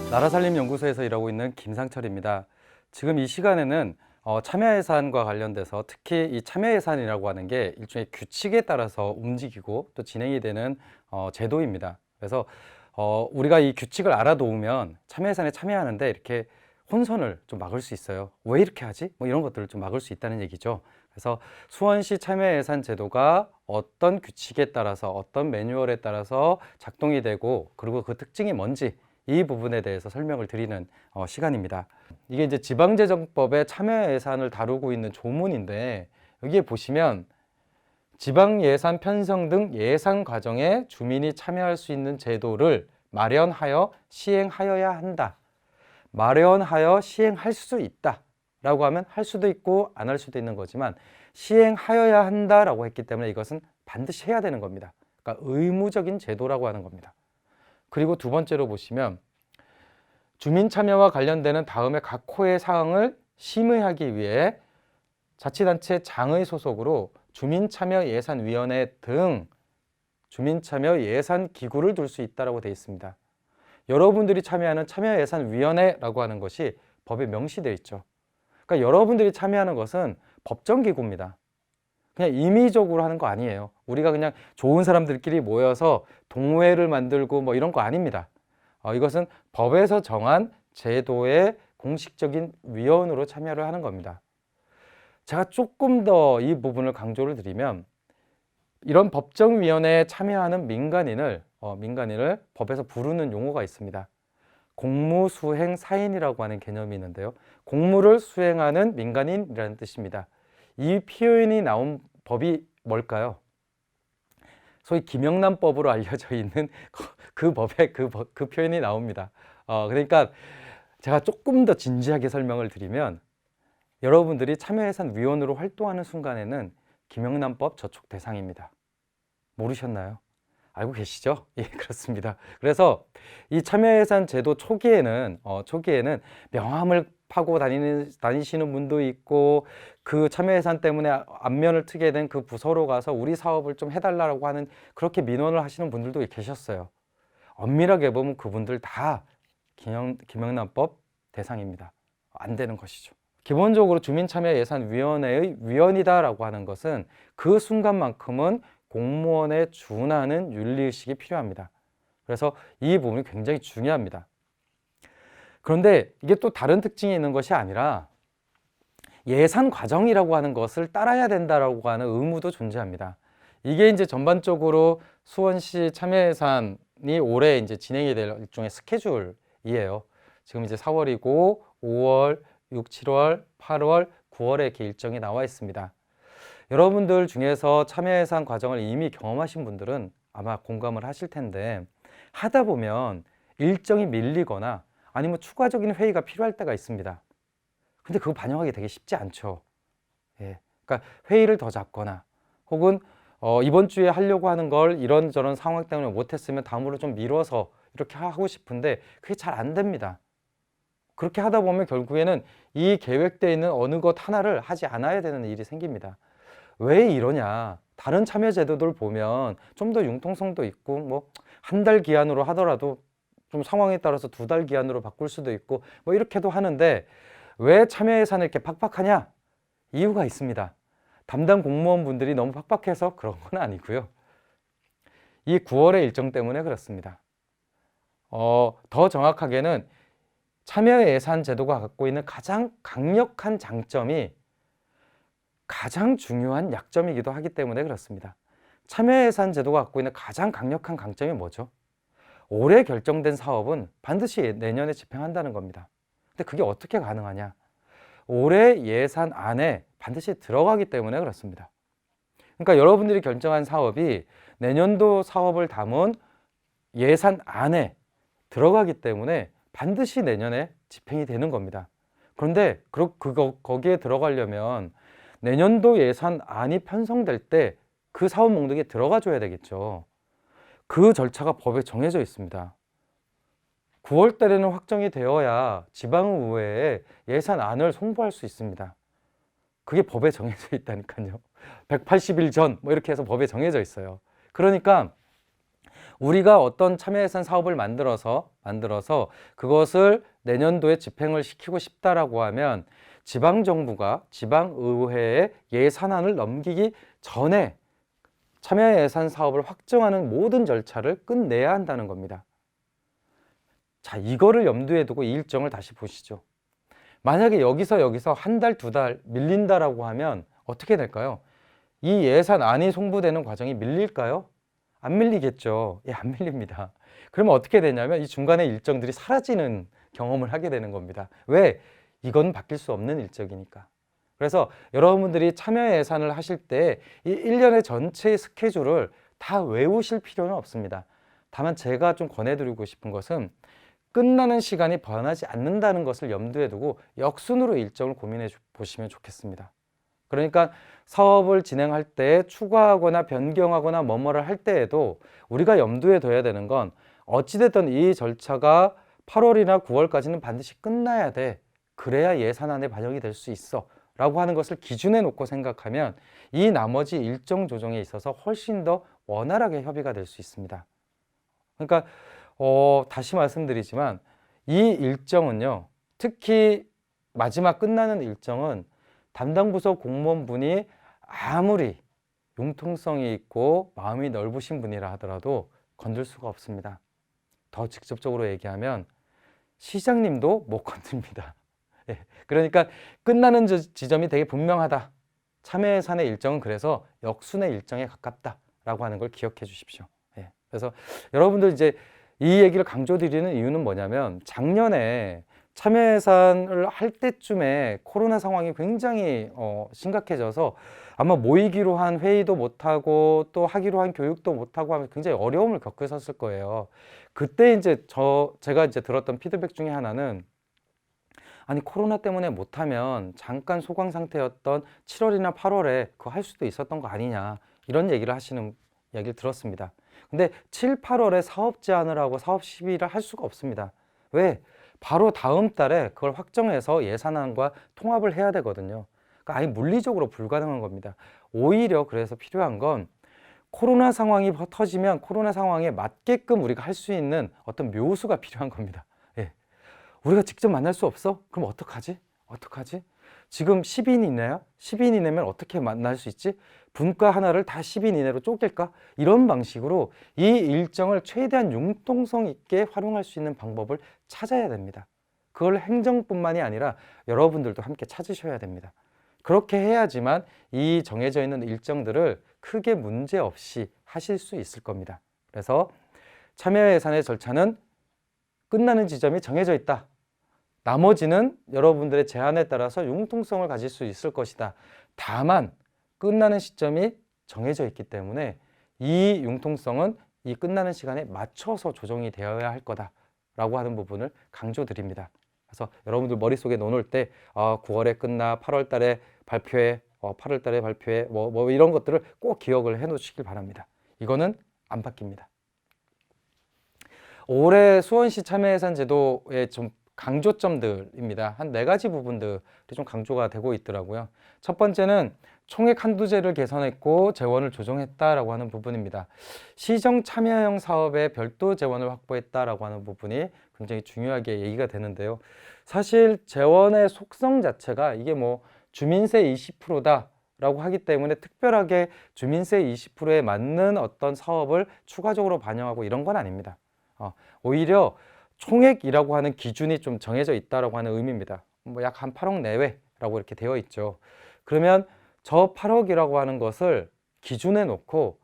나라살림연구소에서 일하고 있는 김상철입니다. 지금 이 시간에는 참여예산과 관련돼서 특히 이 참여예산이라고 하는 게 일종의 규칙에 따라서 움직이고 또 진행이 되는 제도입니다. 그래서 우리가 이 규칙을 알아두면 참여예산에 참여하는데 이렇게 혼선을 좀 막을 수 있어요. 왜 이렇게 하지? 뭐 이런 것들을 좀 막을 수 있다는 얘기죠. 그래서 수원시 참여예산 제도가 어떤 규칙에 따라서 어떤 매뉴얼에 따라서 작동이 되고 그리고 그 특징이 뭔지 이 부분에 대해서 설명을 드리는 시간입니다. 이게 이제 지방재정법의 참여예산을 다루고 있는 조문인데 여기에 보시면 지방예산 편성 등 예산 과정에 주민이 참여할 수 있는 제도를 마련하여 시행하여야 한다. 마련하여 시행할 수 있다 라고 하면 할 수도 있고 안 할 수도 있는 거지만 시행하여야 한다라고 했기 때문에 이것은 반드시 해야 되는 겁니다. 그러니까 의무적인 제도라고 하는 겁니다. 그리고 두 번째로 보시면 주민 참여와 관련되는 다음에 각 호의 사항을 심의하기 위해 자치단체 장의 소속으로 주민참여예산위원회 등 주민참여예산기구를 둘 수 있다고 되어 있습니다. 여러분들이 참여하는 참여예산위원회라고 하는 것이 법에 명시되어 있죠. 그러니까 여러분들이 참여하는 것은 법정기구입니다. 그냥 임의적으로 하는 거 아니에요. 우리가 그냥 좋은 사람들끼리 모여서 동호회를 만들고 뭐 이런 거 아닙니다. 이것은 법에서 정한 제도의 공식적인 위원으로 참여를 하는 겁니다. 제가 조금 더 이 부분을 강조를 드리면 이런 법정위원회에 참여하는 민간인을 법에서 부르는 용어가 있습니다. 공무수행사인이라고 하는 개념이 있는데요. 공무를 수행하는 민간인이라는 뜻입니다. 이 표현이 나온 법이 뭘까요? 소위 김영란법으로 알려져 있는 그 법에 그 표현이 나옵니다. 그러니까 제가 조금 더 진지하게 설명을 드리면 여러분들이 참여예산위원으로 활동하는 순간에는 김영란법 저촉 대상입니다. 모르셨나요? 알고 계시죠? 예, 그렇습니다. 그래서 이 참여예산 제도 초기에는 명함을 파고 다니시는 분도 있고 그 참여예산 때문에 안면을 트게 된 그 부서로 가서 우리 사업을 좀 해달라고 하는 그렇게 민원을 하시는 분들도 계셨어요. 엄밀하게 보면 그분들 다 김영란법 대상입니다. 안 되는 것이죠. 기본적으로 주민참여예산위원회의 위원이다라고 하는 것은 그 순간만큼은 공무원에 준하는 윤리의식이 필요합니다. 그래서 이 부분이 굉장히 중요합니다. 그런데 이게 또 다른 특징이 있는 것이 아니라 예산 과정이라고 하는 것을 따라야 된다라고 하는 의무도 존재합니다. 이게 이제 전반적으로 수원시 참여예산이 올해 이제 진행이 될 일종의 스케줄이에요. 지금 이제 4월이고 5월, 6, 7월, 8월, 9월에 이렇게 일정이 나와 있습니다. 여러분들 중에서 참여예산 과정을 이미 경험하신 분들은 아마 공감을 하실 텐데 하다 보면 일정이 밀리거나 아니면 추가적인 회의가 필요할 때가 있습니다. 근데 그거 반영하기 되게 쉽지 않죠. 예. 그러니까 회의를 더 잡거나 혹은 이번 주에 하려고 하는 걸 이런저런 상황 때문에 못했으면 다음으로 좀 미뤄서 이렇게 하고 싶은데 그게 잘 안 됩니다. 그렇게 하다 보면 결국에는 이 계획되어 있는 어느 것 하나를 하지 않아야 되는 일이 생깁니다. 왜 이러냐? 다른 참여 제도들 보면 좀 더 융통성도 있고 뭐 한 달 기한으로 하더라도 좀 상황에 따라서 2달 기한으로 바꿀 수도 있고 뭐 이렇게도 하는데 왜 참여 예산을 이렇게 팍팍하냐? 이유가 있습니다. 담당 공무원분들이 너무 팍팍해서 그런 건 아니고요. 이 9월의 일정 때문에 그렇습니다. 더 정확하게는 참여 예산 제도가 갖고 있는 가장 강력한 장점이 가장 중요한 약점이기도 하기 때문에 그렇습니다. 참여예산 제도가 갖고 있는 가장 강력한 강점이 뭐죠? 올해 결정된 사업은 반드시 내년에 집행한다는 겁니다. 근데 그게 어떻게 가능하냐? 올해 예산 안에 반드시 들어가기 때문에 그렇습니다. 그러니까 여러분들이 결정한 사업이 내년도 사업을 담은 예산 안에 들어가기 때문에 반드시 내년에 집행이 되는 겁니다. 그런데 거기에 들어가려면 내년도 예산안이 편성될 때 그 사업 목록에 들어가 줘야 되겠죠. 그 절차가 법에 정해져 있습니다. 9월 달에는 확정이 되어야 지방의회에 예산안을 송부할 수 있습니다. 그게 법에 정해져 있다니까요. 180일 전 뭐 이렇게 해서 법에 정해져 있어요. 그러니까 우리가 어떤 참여 예산 사업을 만들어서 그것을 내년도에 집행을 시키고 싶다라고 하면 지방정부가 지방의회에 예산안을 넘기기 전에 참여 예산 사업을 확정하는 모든 절차를 끝내야 한다는 겁니다. 자, 이거를 염두에 두고 이 일정을 다시 보시죠. 만약에 여기서 한 달, 두 달 밀린다라고 하면 어떻게 될까요? 이 예산안이 송부되는 과정이 밀릴까요? 안 밀리겠죠. 예, 안 밀립니다. 그러면 어떻게 되냐면 이 중간에 일정들이 사라지는 경험을 하게 되는 겁니다. 왜? 이건 바뀔 수 없는 일정이니까. 그래서 여러분들이 참여 예산을 하실 때 이 1년의 전체의 스케줄을 다 외우실 필요는 없습니다. 다만 제가 좀 권해드리고 싶은 것은 끝나는 시간이 변하지 않는다는 것을 염두에 두고 역순으로 일정을 고민해 보시면 좋겠습니다. 그러니까 사업을 진행할 때 추가하거나 변경하거나 뭐뭐를 할 때에도 우리가 염두에 둬야 되는 건 어찌됐든 이 절차가 8월이나 9월까지는 반드시 끝나야 돼. 그래야 예산안에 반영이 될 수 있어. 라고 하는 것을 기준에 놓고 생각하면 이 나머지 일정 조정에 있어서 훨씬 더 원활하게 협의가 될 수 있습니다. 그러니까 다시 말씀드리지만 이 일정은요, 특히 마지막 끝나는 일정은 담당 부서 공무원분이 아무리 융통성이 있고 마음이 넓으신 분이라 하더라도 건들 수가 없습니다. 더 직접적으로 얘기하면 시장님도 못 건듭니다. 예, 그러니까 끝나는 지점이 되게 분명하다. 참여 예산의 일정은 그래서 역순의 일정에 가깝다라고 하는 걸 기억해 주십시오. 예, 그래서 여러분들 이제 이 얘기를 강조드리는 이유는 뭐냐면 작년에 참여 예산을 할 때쯤에 코로나 상황이 굉장히 심각해져서 아마 모이기로 한 회의도 못하고 또 하기로 한 교육도 못하고 하면서 굉장히 어려움을 겪으셨을 거예요. 그때 이제 제가 이제 들었던 피드백 중에 하나는 아니 코로나 때문에 못하면 잠깐 소강 상태였던 7월이나 8월에 그거 할 수도 있었던 거 아니냐 이런 얘기를 하시는 얘기를 들었습니다. 근데 7, 8월에 사업 제안을 하고 사업 시비를 할 수가 없습니다. 왜? 바로 다음 달에 그걸 확정해서 예산안과 통합을 해야 되거든요. 그러니까 아예 물리적으로 불가능한 겁니다. 오히려 그래서 필요한 건 코로나 상황이 터지면 코로나 상황에 맞게끔 우리가 할 수 있는 어떤 묘수가 필요한 겁니다. 예. 우리가 직접 만날 수 없어? 그럼 어떡하지? 지금 10인 이내야? 10인 이내면 어떻게 만날 수 있지? 분과 하나를 다 10인 이내로 쪼갤까? 이런 방식으로 이 일정을 최대한 융통성 있게 활용할 수 있는 방법을 찾아야 됩니다. 그걸 행정뿐만이 아니라 여러분들도 함께 찾으셔야 됩니다. 그렇게 해야지만 이 정해져 있는 일정들을 크게 문제 없이 하실 수 있을 겁니다. 그래서 참여 예산의 절차는 끝나는 지점이 정해져 있다. 나머지는 여러분들의 제안에 따라서 융통성을 가질 수 있을 것이다. 다만 끝나는 시점이 정해져 있기 때문에 이 융통성은 이 끝나는 시간에 맞춰서 조정이 되어야 할 거다라고 하는 부분을 강조드립니다. 그래서 여러분들 머릿속에 넣어놓을 때 9월에 끝나 8월 달에 발표해 8월 달에 발표해 뭐 이런 것들을 꼭 기억을 해 놓으시길 바랍니다. 이거는 안 바뀝니다. 올해 수원시 참여예산 제도의 좀 강조점들입니다. 한 4가지 부분들이 좀 강조가 되고 있더라고요. 첫 번째는 총액 한도제를 개선했고 재원을 조정했다라고 하는 부분입니다. 시정 참여형 사업에 별도 재원을 확보했다라고 하는 부분이 굉장히 중요하게 얘기가 되는데요. 사실 재원의 속성 자체가 이게 뭐 주민세 20%다 라고 하기 때문에 특별하게 주민세 20%에 맞는 어떤 사업을 추가적으로 반영하고 이런 건 아닙니다. 오히려 총액이라고 하는 기준이 좀 정해져 있다라고 하는 의미입니다. 뭐 약 한 8억 내외라고 이렇게 되어 있죠. 그러면 저 8억이라고 하는 것을 기준에 놓고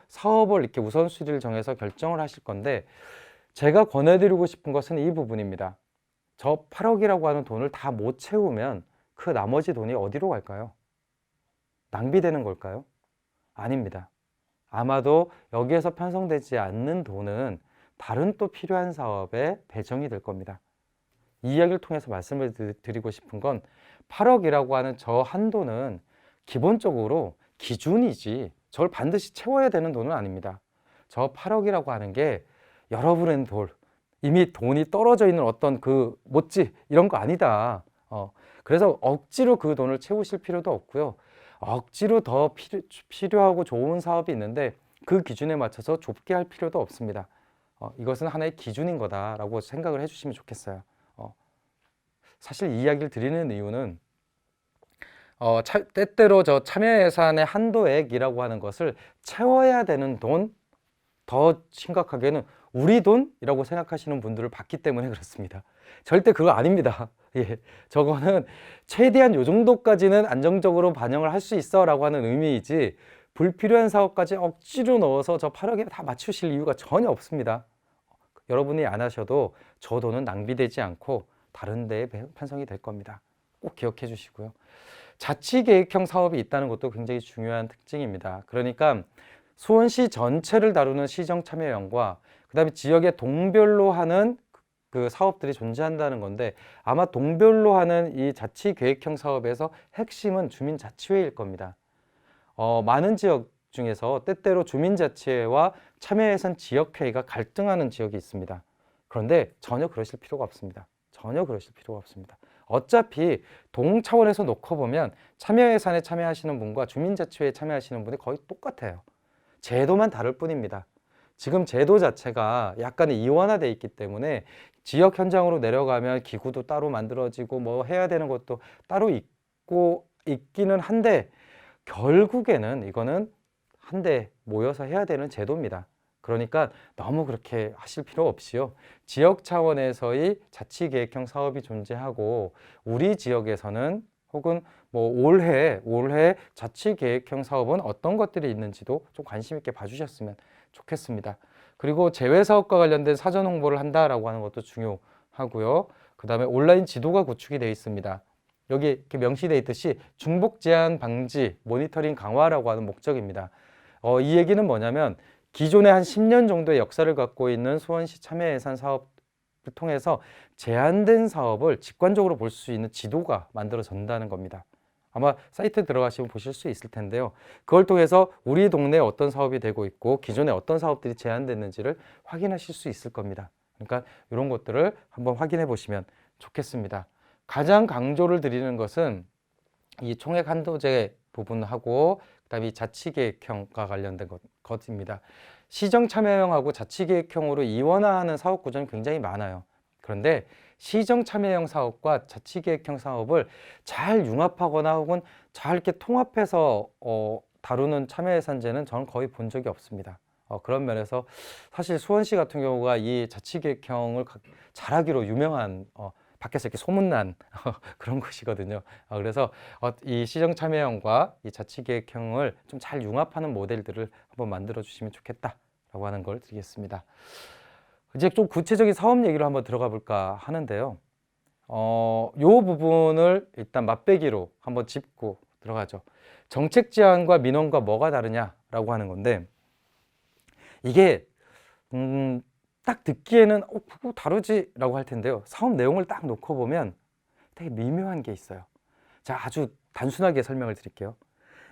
사업을 이렇게 우선순위를 정해서 결정을 하실 건데 제가 권해드리고 싶은 것은 이 부분입니다. 저 8억이라고 하는 돈을 다 못 채우면 그 나머지 돈이 어디로 갈까요? 낭비되는 걸까요? 아닙니다. 아마도 여기에서 편성되지 않는 돈은 다른 또 필요한 사업에 배정이 될 겁니다. 이 이야기를 통해서 말씀을 드리고 싶은 건 8억이라고 하는 저 한도는 기본적으로 기준이지 저걸 반드시 채워야 되는 돈은 아닙니다. 저 8억이라고 하는 게 여러분의 돈, 이미 돈이 떨어져 있는 어떤 그 못지 이런 거 아니다. 그래서 억지로 그 돈을 채우실 필요도 없고요. 억지로 더 필요하고 좋은 사업이 있는데 그 기준에 맞춰서 좁게 할 필요도 없습니다. 이것은 하나의 기준인 거다라고 생각을 해주시면 좋겠어요. 사실 이 이야기를 드리는 이유는 때때로 저 참여 예산의 한도액이라고 하는 것을 채워야 되는 돈, 더 심각하게는 우리 돈이라고 생각하시는 분들을 봤기 때문에 그렇습니다. 절대 그거 아닙니다. 예, 저거는 최대한 요 정도까지는 안정적으로 반영을 할 수 있어 라고 하는 의미이지, 불필요한 사업까지 억지로 넣어서 저 8억에 다 맞추실 이유가 전혀 없습니다. 여러분이 안 하셔도 저 돈은 낭비되지 않고 다른 데에 편성이 될 겁니다. 꼭 기억해 주시고요. 자치계획형 사업이 있다는 것도 굉장히 중요한 특징입니다. 그러니까 수원시 전체를 다루는 시정참여형과 그 다음에 지역의 동별로 하는 그 사업들이 존재한다는 건데, 아마 동별로 하는 이 자치계획형 사업에서 핵심은 주민자치회일 겁니다. 많은 지역 중에서 때때로 주민자치회와 참여예산 지역회의가 갈등하는 지역이 있습니다. 그런데 전혀 그러실 필요가 없습니다. 전혀 그러실 필요가 없습니다. 어차피 동 차원에서 놓고 보면 참여예산에 참여하시는 분과 주민자치회에 참여하시는 분이 거의 똑같아요. 제도만 다를 뿐입니다. 지금 제도 자체가 약간 이원화되어 있기 때문에 지역 현장으로 내려가면 기구도 따로 만들어지고 뭐 해야 되는 것도 따로 있기는 한데, 결국에는 이거는 한데 모여서 해야 되는 제도입니다. 그러니까 너무 그렇게 하실 필요 없이요, 지역 차원에서의 자치계획형 사업이 존재하고 우리 지역에서는 혹은 뭐 올해 자치계획형 사업은 어떤 것들이 있는지도 좀 관심 있게 봐주셨으면 좋겠습니다. 그리고 재외사업과 관련된 사전 홍보를 한다라고 하는 것도 중요하고요. 그 다음에 온라인 지도가 구축이 되어 있습니다. 여기 이렇게 명시되어 있듯이 중복 제한 방지, 모니터링 강화라고 하는 목적입니다. 이 얘기는 뭐냐면, 기존에 한 10년 정도의 역사를 갖고 있는 수원시 참여예산 사업을 통해서 제한된 사업을 직관적으로 볼 수 있는 지도가 만들어진다는 겁니다. 아마 사이트 들어가시면 보실 수 있을 텐데요. 그걸 통해서 우리 동네에 어떤 사업이 되고 있고 기존에 어떤 사업들이 제한됐는지를 확인하실 수 있을 겁니다. 그러니까 이런 것들을 한번 확인해 보시면 좋겠습니다. 가장 강조를 드리는 것은 이 총액 한도제 부분하고 그다음에 이 자치계획형과 관련된 것입니다. 시정참여형하고 자치계획형으로 이원화하는 사업 구조는 굉장히 많아요. 그런데 시정참여형 사업과 자치계획형 사업을 잘 융합하거나 혹은 잘 이렇게 통합해서 다루는 참여예산제는 저는 거의 본 적이 없습니다. 그런 면에서 사실 수원시 같은 경우가 이 자치계획형을 잘하기로 유명한 밖에서 이렇게 소문난 그런 곳이거든요. 그래서 이 시정참여형과 이 자치계획형을 좀 잘 융합하는 모델들을 한번 만들어 주시면 좋겠다라고 하는 걸 드리겠습니다. 이제 좀 구체적인 사업 얘기로 한번 들어가 볼까 하는데요. 요 부분을 일단 맛배기로 한번 짚고 들어가죠. 정책 제안과 민원과 뭐가 다르냐라고 하는 건데, 이게 딱 듣기에는 그거 다르지 라고 할 텐데요. 사업 내용을 딱 놓고 보면 되게 미묘한 게 있어요. 자, 아주 단순하게 설명을 드릴게요.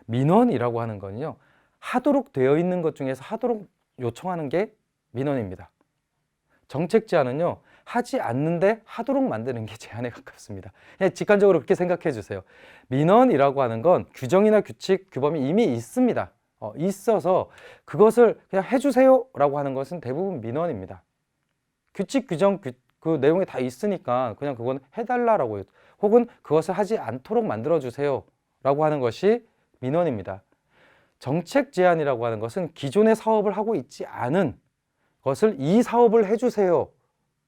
민원이라고 하는 거는요, 하도록 되어 있는 것 중에서 하도록 요청하는 게 민원입니다. 정책 제안은요, 하지 않는데 하도록 만드는 게 제안에 가깝습니다. 그냥 직관적으로 그렇게 생각해 주세요. 민원이라고 하는 건 규정이나 규칙, 규범이 이미 있습니다. 있어서 그것을 그냥 해주세요 라고 하는 것은 대부분 민원입니다. 규칙, 규정, 그 내용이 다 있으니까 그냥 그건 해달라라고, 혹은 그것을 하지 않도록 만들어주세요 라고 하는 것이 민원입니다. 정책 제안이라고 하는 것은 기존의 사업을 하고 있지 않은 것을 이 사업을 해주세요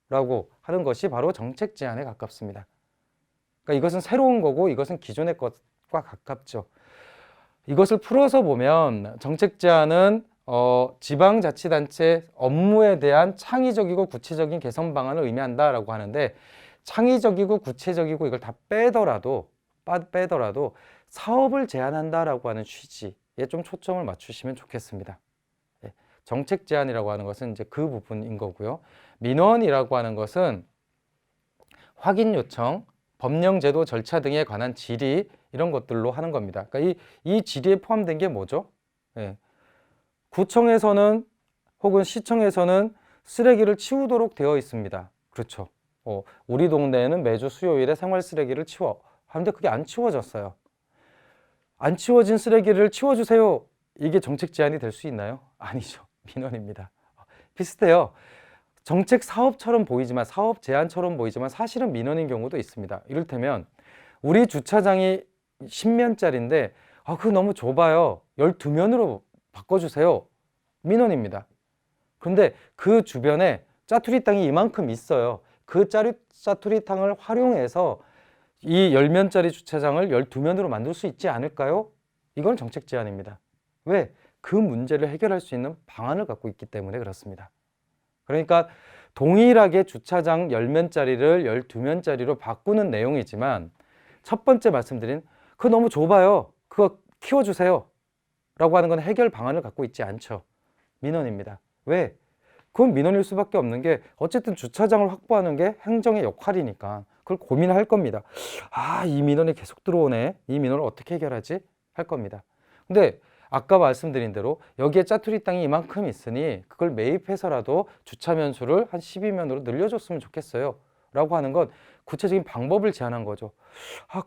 라고 하는 것이 바로 정책 제안에 가깝습니다. 그러니까 이것은 새로운 거고 이것은 기존의 것과 가깝죠. 이것을 풀어서 보면 정책 제안은 지방자치단체 업무에 대한 창의적이고 구체적인 개선 방안을 의미한다라고 하는데, 창의적이고 구체적이고 이걸 다 빼더라도 사업을 제안한다라고 하는 취지에 좀 초점을 맞추시면 좋겠습니다. 정책 제안이라고 하는 것은 이제 그 부분인 거고요. 민원이라고 하는 것은 확인 요청, 법령 제도 절차 등에 관한 질의, 이런 것들로 하는 겁니다. 그러니까 이 질의에 포함된 게 뭐죠? 구청에서는 혹은 시청에서는 쓰레기를 치우도록 되어 있습니다. 그렇죠. 우리 동네에는 매주 수요일에 생활 쓰레기를 치워 하는데 그게 안 치워졌어요. 안 치워진 쓰레기를 치워주세요 이게 정책 제안이 될 수 있나요? 아니죠. 민원입니다. 비슷해요. 정책 사업처럼 보이지만, 사업 제안처럼 보이지만 사실은 민원인 경우도 있습니다. 이를테면 우리 주차장이 10면짜리인데 그거 너무 좁아요. 12면으로 바꿔주세요. 민원입니다. 그런데 그 주변에 짜투리 땅이 이만큼 있어요. 그 짜투리 땅을 활용해서 이 10면짜리 주차장을 12면으로 만들 수 있지 않을까요? 이건 정책 제안입니다. 왜? 그 문제를 해결할 수 있는 방안을 갖고 있기 때문에 그렇습니다. 그러니까 동일하게 주차장 10면짜리를 12면짜리로 바꾸는 내용이지만 첫 번째 말씀드린 그거 너무 좁아요. 그거 키워주세요. 라고 하는 건 해결 방안을 갖고 있지 않죠. 민원입니다. 왜? 그건 민원일 수밖에 없는 게 어쨌든 주차장을 확보하는 게 행정의 역할이니까 그걸 고민할 겁니다. 이 민원이 계속 들어오네. 이 민원을 어떻게 해결하지? 할 겁니다. 근데 아까 말씀드린 대로 여기에 짜투리 땅이 이만큼 있으니 그걸 매입해서라도 주차면 수를 한 12면으로 늘려줬으면 좋겠어요. 라고 하는 건 구체적인 방법을 제안한 거죠.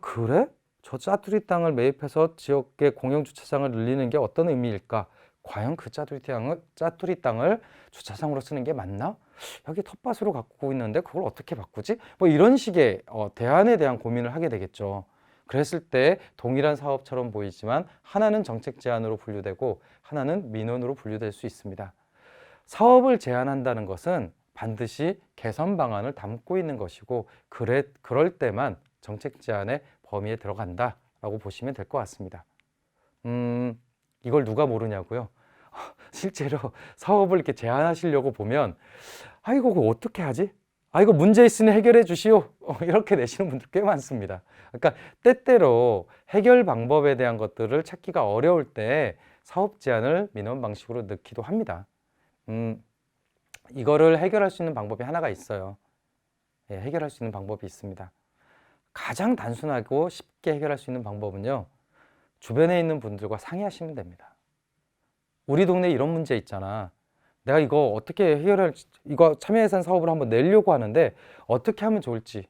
그래? 저 짜투리 땅을 매입해서 지역의 공영주차장을 늘리는 게 어떤 의미일까? 과연 그 짜투리 땅을 주차장으로 쓰는 게 맞나? 여기 텃밭으로 갖고 있는데 그걸 어떻게 바꾸지? 뭐 이런 식의 대안에 대한 고민을 하게 되겠죠. 그랬을 때 동일한 사업처럼 보이지만 하나는 정책 제안으로 분류되고 하나는 민원으로 분류될 수 있습니다. 사업을 제안한다는 것은 반드시 개선 방안을 담고 있는 것이고 그럴 때만 정책 제안의 범위에 들어간다라고 보시면 될 것 같습니다. 이걸 누가 모르냐고요? 실제로 사업을 이렇게 제안하시려고 보면 이거 어떻게 하지? 이거 문제 있으니 해결해 주시오. 이렇게 내시는 분들 꽤 많습니다. 그러니까 때때로 해결 방법에 대한 것들을 찾기가 어려울 때 사업 제안을 민원 방식으로 넣기도 합니다. 이거를 해결할 수 있는 방법이 하나가 있어요. 해결할 수 있는 방법이 있습니다. 가장 단순하고 쉽게 해결할 수 있는 방법은요, 주변에 있는 분들과 상의하시면 됩니다. 우리 동네에 이런 문제 있잖아. 내가 이거 어떻게 이거 참여예산 사업을 한번 내려고 하는데 어떻게 하면 좋을지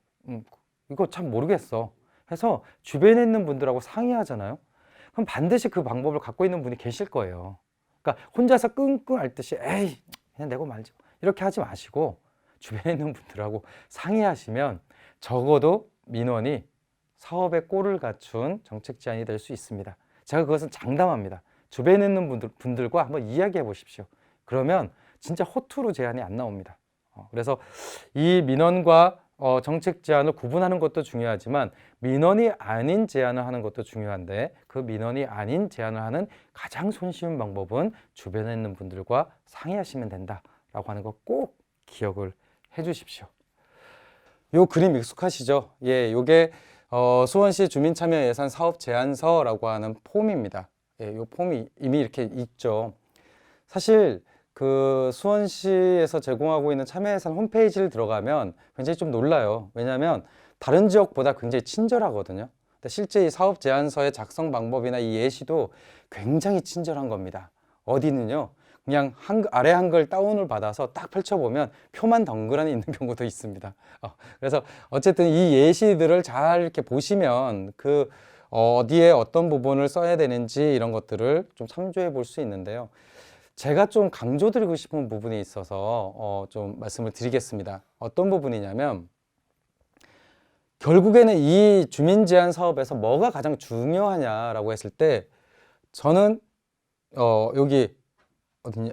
이거 참 모르겠어 해서 주변에 있는 분들하고 상의하잖아요. 그럼 반드시 그 방법을 갖고 있는 분이 계실 거예요. 그러니까 혼자서 끙끙 앓듯이 에이 그냥 내고 말지 이렇게 하지 마시고 주변에 있는 분들하고 상의하시면 적어도 민원이 사업의 꼴을 갖춘 정책 제안이 될 수 있습니다. 제가 그것은 장담합니다. 주변에 있는 분들과 한번 이야기해 보십시오. 그러면 진짜 허투루 제안이 안 나옵니다. 그래서 이 민원과 정책 제안을 구분하는 것도 중요하지만 민원이 아닌 제안을 하는 것도 중요한데 그 민원이 아닌 제안을 하는 가장 손쉬운 방법은 주변에 있는 분들과 상의하시면 된다라고 하는 거 꼭 기억을 해 주십시오. 요 그림 익숙하시죠? 요게 수원시 주민참여예산 사업 제안서라고 하는 폼입니다. 요 폼이 이미 이렇게 있죠. 사실 그 수원시에서 제공하고 있는 참여예산 홈페이지를 들어가면 굉장히 좀 놀라요. 왜냐하면 다른 지역보다 굉장히 친절하거든요. 근데 실제 이 사업 제안서의 작성 방법이나 이 예시도 굉장히 친절한 겁니다. 어디는요, 그냥 아래 한글 다운을 받아서 딱 펼쳐보면 표만 덩그러니 있는 경우도 있습니다. 그래서 어쨌든 이 예시들을 잘 이렇게 보시면 그 어디에 어떤 부분을 써야 되는지 이런 것들을 좀 참조해 볼 수 있는데요. 제가 좀 강조드리고 싶은 부분이 있어서 좀 말씀을 드리겠습니다. 어떤 부분이냐면 결국에는 이 주민 제안 사업에서 뭐가 가장 중요하냐라고 했을 때 저는 여기 어디냐?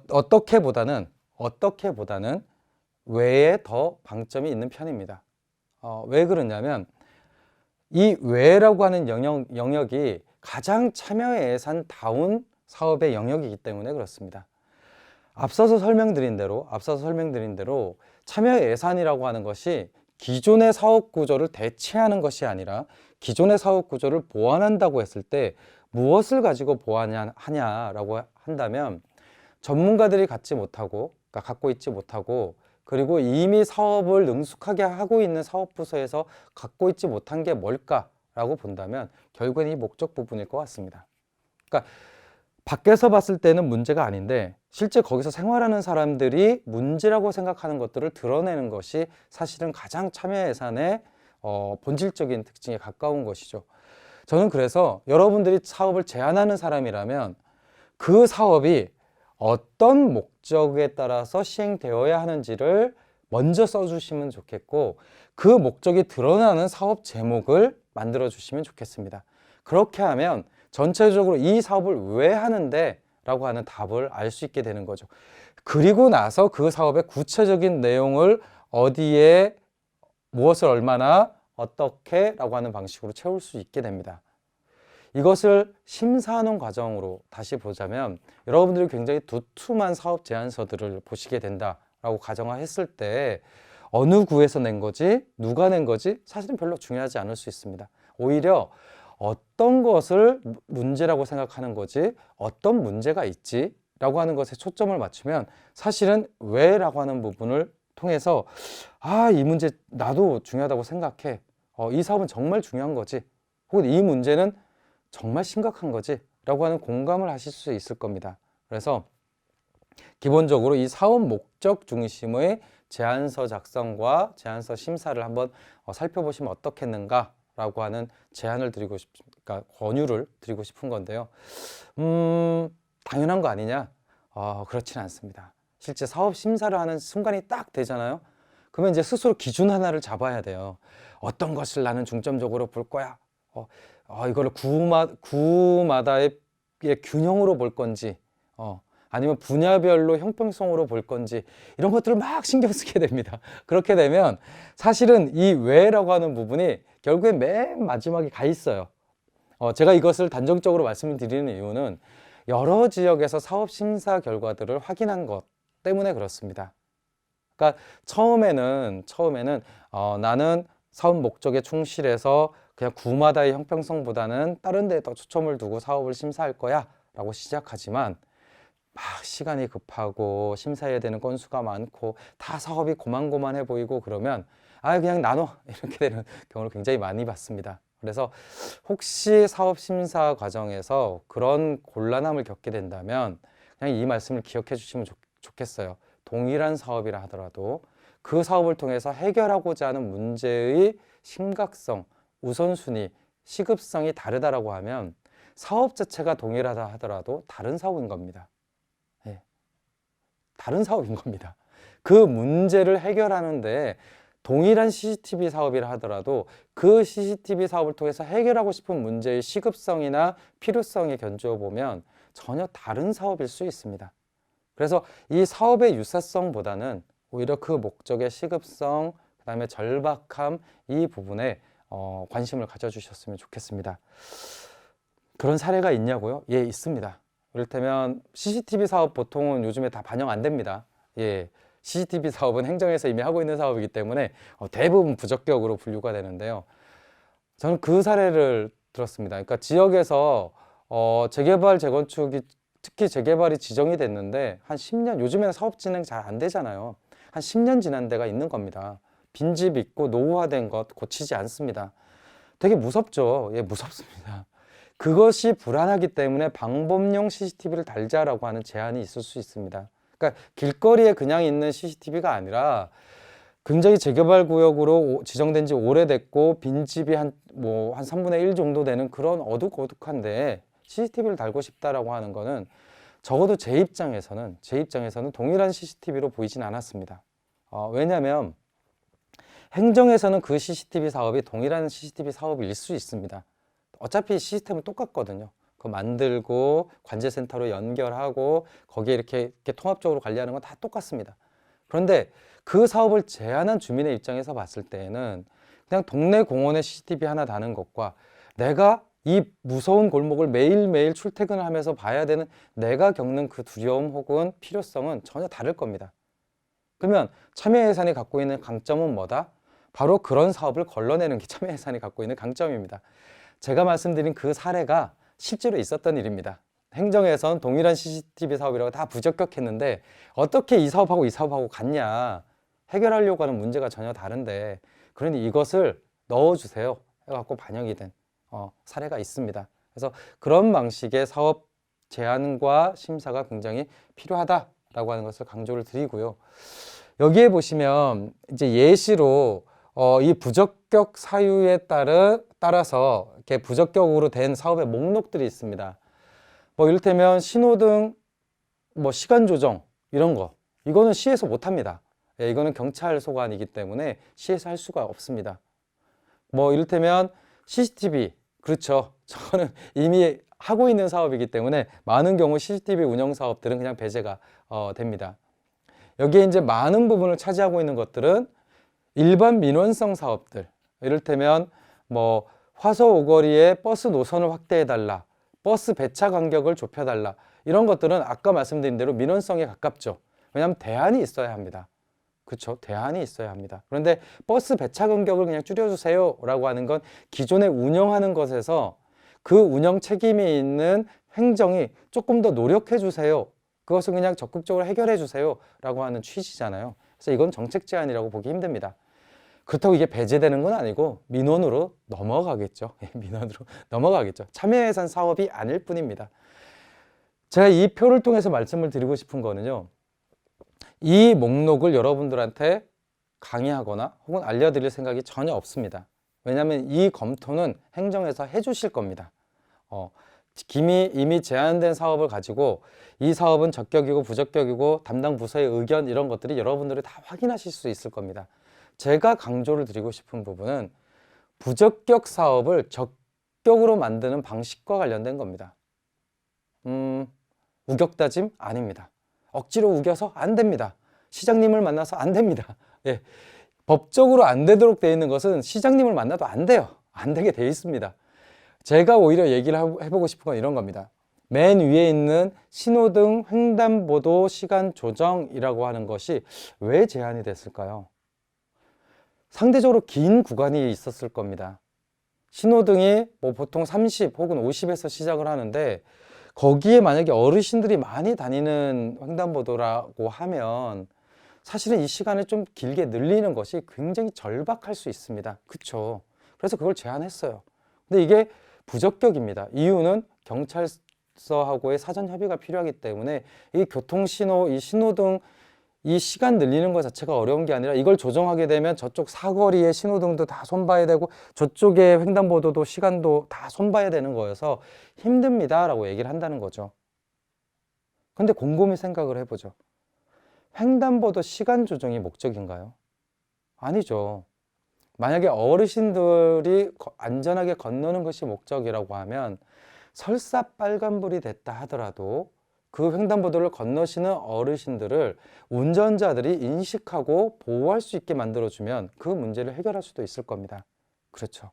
어떻게보다는 왜에 더 방점이 있는 편입니다. 왜 그러냐면 이 왜라고 하는 영역이 가장 참여예산다운 사업의 영역이기 때문에 그렇습니다. 앞서서 설명드린 대로 참여예산이라고 하는 것이 기존의 사업 구조를 대체하는 것이 아니라 기존의 사업 구조를 보완한다고 했을 때 무엇을 가지고 보완하냐라고 한다면 전문가들이 갖고 있지 못하고 그리고 이미 사업을 능숙하게 하고 있는 사업부서에서 갖고 있지 못한 게 뭘까라고 본다면 결국엔 이 목적 부분일 것 같습니다. 그러니까 밖에서 봤을 때는 문제가 아닌데 실제 거기서 생활하는 사람들이 문제라고 생각하는 것들을 드러내는 것이 사실은 가장 참여예산의 본질적인 특징에 가까운 것이죠. 저는 그래서 여러분들이 사업을 제안하는 사람이라면 그 사업이 어떤 목적에 따라서 시행되어야 하는지를 먼저 써주시면 좋겠고, 그 목적이 드러나는 사업 제목을 만들어 주시면 좋겠습니다. 그렇게 하면 전체적으로 이 사업을 왜 하는데 라고 하는 답을 알 수 있게 되는 거죠. 그리고 나서 그 사업의 구체적인 내용을 어디에 무엇을 얼마나 어떻게 라고 하는 방식으로 채울 수 있게 됩니다. 이것을 심사하는 과정으로 다시 보자면, 여러분들이 굉장히 두툼한 사업 제안서들을 보시게 된다라고 가정을 했을 때 어느 구에서 낸 거지, 누가 낸 거지 사실은 별로 중요하지 않을 수 있습니다. 오히려 어떤 것을 문제라고 생각하는 거지, 어떤 문제가 있지 라고 하는 것에 초점을 맞추면 사실은 왜 라고 하는 부분을 통해서 이 문제 나도 중요하다고 생각해, 이 사업은 정말 중요한 거지, 혹은 이 문제는 정말 심각한 거지 라고 하는 공감을 하실 수 있을 겁니다. 그래서 기본적으로 이 사업 목적 중심의 제안서 작성과 제안서 심사를 한번 살펴보시면 어떻겠는가 라고 하는 제안을 드리고 그러니까 권유를 드리고 싶은 건데요. 당연한 거 아니냐? 그렇지는 않습니다. 실제 사업 심사를 하는 순간이 딱 되잖아요. 그러면 이제 스스로 기준 하나를 잡아야 돼요. 어떤 것을 나는 중점적으로 볼 거야. 이거를 구마다의 균형으로 볼 건지, 아니면 분야별로 형평성으로 볼 건지, 이런 것들을 막 신경 쓰게 됩니다. 그렇게 되면 사실은 이 왜라고 하는 부분이 결국엔 맨 마지막에 가 있어요. 제가 이것을 단정적으로 말씀드리는 이유는 여러 지역에서 사업 심사 결과들을 확인한 것 때문에 그렇습니다. 그러니까 처음에는 나는 사업 목적에 충실해서 그냥 구마다의 형평성보다는 다른 데에 더 초점을 두고 사업을 심사할 거야 라고 시작하지만, 막 시간이 급하고 심사해야 되는 건수가 많고 다 사업이 고만고만해 보이고 그러면 그냥 나눠 이렇게 되는 경우를 굉장히 많이 봤습니다. 그래서 혹시 사업 심사 과정에서 그런 곤란함을 겪게 된다면 그냥 이 말씀을 기억해 주시면 좋겠어요. 동일한 사업이라 하더라도 그 사업을 통해서 해결하고자 하는 문제의 심각성, 우선순위, 시급성이 다르다라고 하면 사업 자체가 동일하다 하더라도 다른 사업인 겁니다. 다른 사업인 겁니다. 그 문제를 해결하는데 동일한 CCTV 사업이라 하더라도 그 CCTV 사업을 통해서 해결하고 싶은 문제의 시급성이나 필요성에 견주어 보면 전혀 다른 사업일 수 있습니다. 그래서 이 사업의 유사성보다는 오히려 그 목적의 시급성, 그 다음에 절박함, 이 부분에 관심을 가져주셨으면 좋겠습니다. 그런 사례가 있냐고요? 예, 있습니다. 이를테면 CCTV 사업 보통은 요즘에 다 반영 안 됩니다. CCTV 사업은 행정에서 이미 하고 있는 사업이기 때문에 대부분 부적격으로 분류가 되는데요. 저는 그 사례를 들었습니다. 그러니까 지역에서 재개발, 재건축이 특히 재개발이 지정이 됐는데 한 10년, 요즘에는 사업 진행 잘 안 되잖아요. 한 10년 지난 데가 있는 겁니다. 빈집 있고 노후화된 것 고치지 않습니다. 되게 무섭죠. 예, 무섭습니다. 그것이 불안하기 때문에 방범용 CCTV를 달자라고 하는 제안이 있을 수 있습니다. 그러니까 길거리에 그냥 있는 CCTV가 아니라 굉장히 재개발 구역으로 지정된 지 오래됐고 빈집이 한 3분의 1 정도 되는 그런 어둑어둑한데 CCTV를 달고 싶다라고 하는 거는 적어도 제 입장에서는 동일한 CCTV로 보이진 않았습니다. 왜냐하면 행정에서는 그 CCTV 사업이 동일한 CCTV 사업일 수 있습니다. 어차피 시스템은 똑같거든요. 그거 만들고 관제센터로 연결하고 거기에 이렇게 통합적으로 관리하는 건 다 똑같습니다. 그런데 그 사업을 제안한 주민의 입장에서 봤을 때에는 그냥 동네 공원에 CCTV 하나 다는 것과 내가 이 무서운 골목을 매일매일 출퇴근을 하면서 봐야 되는 내가 겪는 그 두려움 혹은 필요성은 전혀 다를 겁니다. 그러면 참여예산이 갖고 있는 강점은 뭐다? 바로 그런 사업을 걸러내는 게 참여예산이 갖고 있는 강점입니다. 제가 말씀드린 그 사례가 실제로 있었던 일입니다. 행정에선 동일한 CCTV 사업이라고 다 부적격했는데 어떻게 이 사업하고 이 사업하고 같냐, 해결하려고 하는 문제가 전혀 다른데 그러니 이것을 넣어주세요 해갖고 반영이 된 사례가 있습니다. 그래서 그런 방식의 사업 제안과 심사가 굉장히 필요하다라고 하는 것을 강조를 드리고요. 여기에 보시면 이제 예시로 이 부적격 사유에 따라서 이렇게 부적격으로 된 사업의 목록들이 있습니다. 뭐 이를테면 신호등 뭐 시간 조정 이런 거 이거는 시에서 못 합니다. 예, 이거는 경찰 소관이기 때문에 시에서 할 수가 없습니다. 뭐 이를테면 CCTV 그렇죠. 저거는 이미 하고 있는 사업이기 때문에 많은 경우 CCTV 운영 사업들은 그냥 배제가 됩니다. 여기에 이제 많은 부분을 차지하고 있는 것들은 일반 민원성 사업들, 이를테면 뭐 화서 오거리에 버스 노선을 확대해 달라, 버스 배차 간격을 좁혀 달라, 이런 것들은 아까 말씀드린 대로 민원성에 가깝죠. 왜냐하면 대안이 있어야 합니다. 그렇죠. 대안이 있어야 합니다. 그런데 버스 배차 간격을 그냥 줄여주세요 라고 하는 건 기존에 운영하는 것에서 그 운영 책임이 있는 행정이 조금 더 노력해 주세요, 그것을 그냥 적극적으로 해결해 주세요 라고 하는 취지잖아요. 그래서 이건 정책 제안이라고 보기 힘듭니다. 그렇다고 이게 배제되는 건 아니고 민원으로 넘어가겠죠. 민원으로 넘어가겠죠. 참여예산 사업이 아닐 뿐입니다. 제가 이 표를 통해서 말씀을 드리고 싶은 거는요, 이 목록을 여러분들한테 강의하거나 혹은 알려드릴 생각이 전혀 없습니다. 왜냐하면 이 검토는 행정에서 해주실 겁니다. 이미 제안된 사업을 가지고 이 사업은 적격이고 부적격이고 담당 부서의 의견 이런 것들이 여러분들이 다 확인하실 수 있을 겁니다. 제가 강조를 드리고 싶은 부분은 부적격 사업을 적격으로 만드는 방식과 관련된 겁니다. 우격다짐 아닙니다. 억지로 우겨서 안 됩니다. 시장님을 만나서 안 됩니다. 예, 법적으로 안 되도록 되어 있는 것은 시장님을 만나도 안 돼요. 안 되게 되어 있습니다. 제가 오히려 얘기를 해보고 싶은 건 이런 겁니다. 맨 위에 있는 신호등 횡단보도 시간 조정이라고 하는 것이 왜 제한이 됐을까요? 상대적으로 긴 구간이 있었을 겁니다. 신호등이 뭐 보통 30 혹은 50에서 시작을 하는데 거기에 만약에 어르신들이 많이 다니는 횡단보도라고 하면 사실은 이 시간을 좀 길게 늘리는 것이 굉장히 절박할 수 있습니다. 그렇죠? 그래서 그걸 제한했어요. 근데 이게 부적격입니다. 이유는 경찰서하고의 사전 협의가 필요하기 때문에 이 교통신호, 이 신호등 이 시간 늘리는 것 자체가 어려운 게 아니라 이걸 조정하게 되면 저쪽 사거리의 신호등도 다 손봐야 되고 저쪽의 횡단보도도 시간도 다 손봐야 되는 거여서 힘듭니다 라고 얘기를 한다는 거죠. 근데 곰곰이 생각을 해보죠. 횡단보도 시간 조정이 목적인가요? 아니죠. 만약에 어르신들이 안전하게 건너는 것이 목적이라고 하면 설사 빨간불이 됐다 하더라도 그 횡단보도를 건너시는 어르신들을 운전자들이 인식하고 보호할 수 있게 만들어주면 그 문제를 해결할 수도 있을 겁니다. 그렇죠.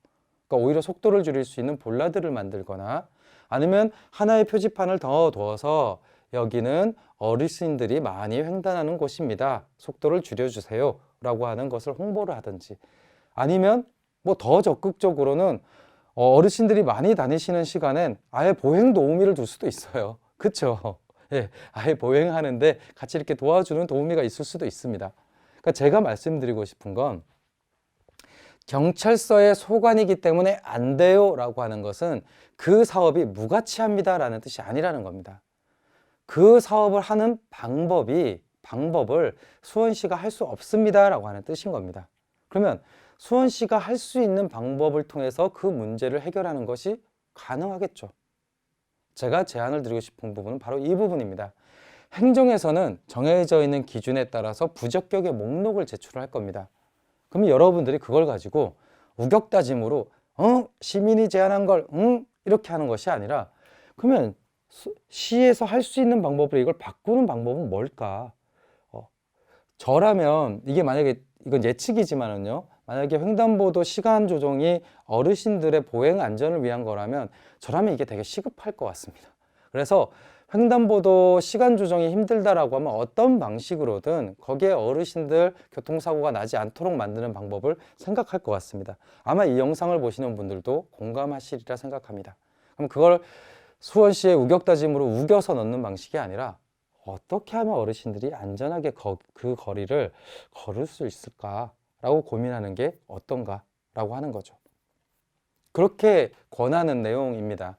그러니까 오히려 속도를 줄일 수 있는 볼라드를 만들거나 아니면 하나의 표지판을 더 둬서 여기는 어르신들이 많이 횡단하는 곳입니다. 속도를 줄여주세요 라고 하는 것을 홍보를 하든지 아니면 뭐 더 적극적으로는 어르신들이 많이 다니시는 시간엔 아예 보행 도우미를 둘 수도 있어요. 그렇죠? 예, 아예 보행하는데 같이 이렇게 도와주는 도우미가 있을 수도 있습니다. 그러니까 제가 말씀드리고 싶은 건 경찰서의 소관이기 때문에 안 돼요 라고 하는 것은 그 사업이 무가치합니다 라는 뜻이 아니라는 겁니다. 그 사업을 하는 방법을 수원시가 할 수 없습니다 라고 하는 뜻인 겁니다. 그러면 수원시가 할 수 있는 방법을 통해서 그 문제를 해결하는 것이 가능하겠죠. 제가 제안을 드리고 싶은 부분은 바로 이 부분입니다. 행정에서는 정해져 있는 기준에 따라서 부적격의 목록을 제출할 겁니다. 그럼 여러분들이 그걸 가지고 우격다짐으로 시민이 제안한 걸 이렇게 하는 것이 아니라 그러면 시에서 할 수 있는 방법으로 이걸 바꾸는 방법은 뭘까? 저라면 이게 만약에 이건 예측이지만은요. 만약에 횡단보도 시간 조정이 어르신들의 보행 안전을 위한 거라면 저라면 이게 되게 시급할 것 같습니다. 그래서 횡단보도 시간 조정이 힘들다라고 하면 어떤 방식으로든 거기에 어르신들 교통사고가 나지 않도록 만드는 방법을 생각할 것 같습니다. 아마 이 영상을 보시는 분들도 공감하시리라 생각합니다. 그럼 그걸 수원시의 우격다짐으로 우겨서 넣는 방식이 아니라 어떻게 하면 어르신들이 안전하게 그 거리를 걸을 수 있을까라고 고민하는 게 어떤가라고 하는 거죠. 그렇게 권하는 내용입니다.